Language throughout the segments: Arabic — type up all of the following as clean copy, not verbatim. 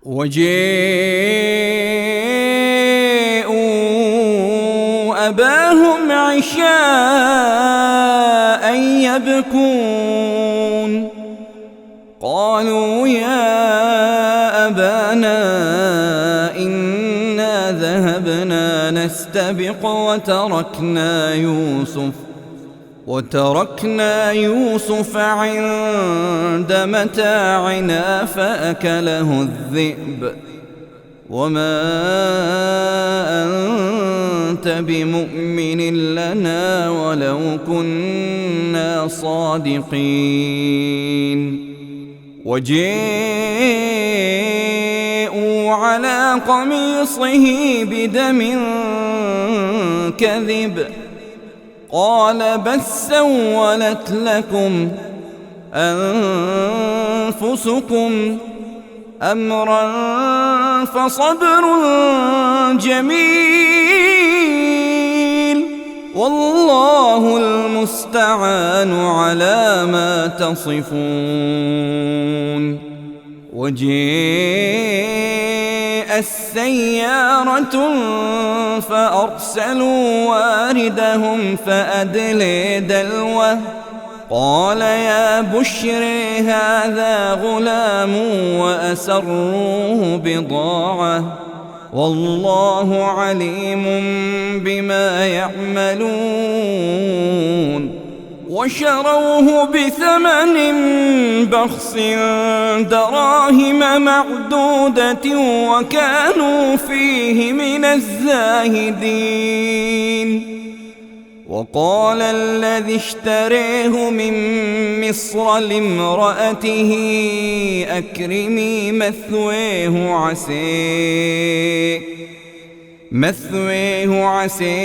وجاءوا أباهم عشاء يبكون قالوا يا أبانا إنا ذهبنا نستبق وتركنا يوسف عند متاعنا فأكله الذئب وما أنت بمؤمن لنا ولو كنا صادقين وجاءوا على قميصه بدم كذب قال بل سولت لكم أنفسكم أمرا فصبر جميل والله المستعان على ما تصفون. وجاءت السيارة فأرسلوا واردهم فأدلي دلوه قال يا بشري هذا غلام وأسروه بضاعة والله عليم بما يعملون وشروه بثمن بخس دراهم معدودة وكانوا فيه من الزاهدين. وقال الذي اشتريه من مصر لامرأته أكرمي مثويه عسى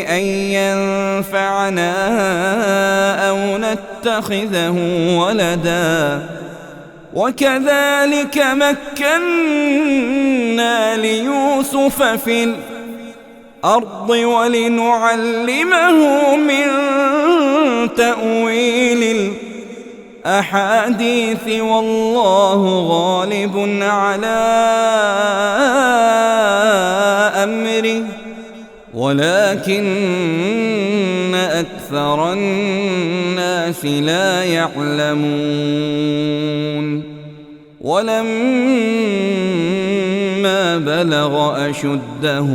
أن ينفعنا أو نتخذه ولدا وكذلك مكنا ليوسف في الأرض ولنعلمه من تأويل الأحاديث والله غالب على أمره ولكن أكثر الناس لا يعلمون. ولما بلغ أشده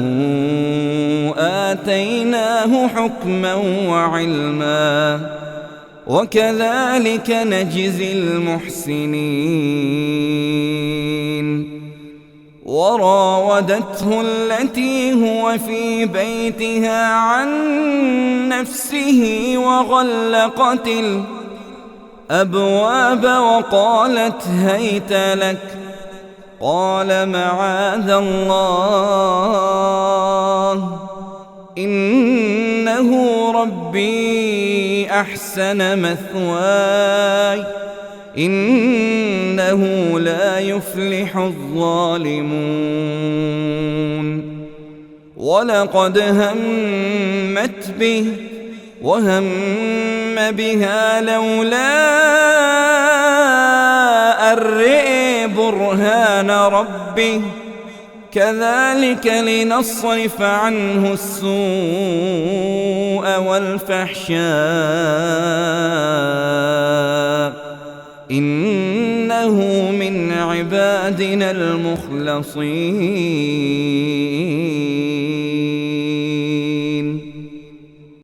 آتيناه حكما وعلما وكذلك نجزي المحسنين. وراودته التي هو في بيتها عن نفسه وغلقت الأبواب وقالت هيت لك قال معاذ الله إنه ربي أحسن مثواي إنه لا يفلح الظالمون. ولقد همت به وهم بها لولا أن رأى برهان ربه كذلك لنصرف عنه السوء والفحشاء إنه من عبادنا المخلصين.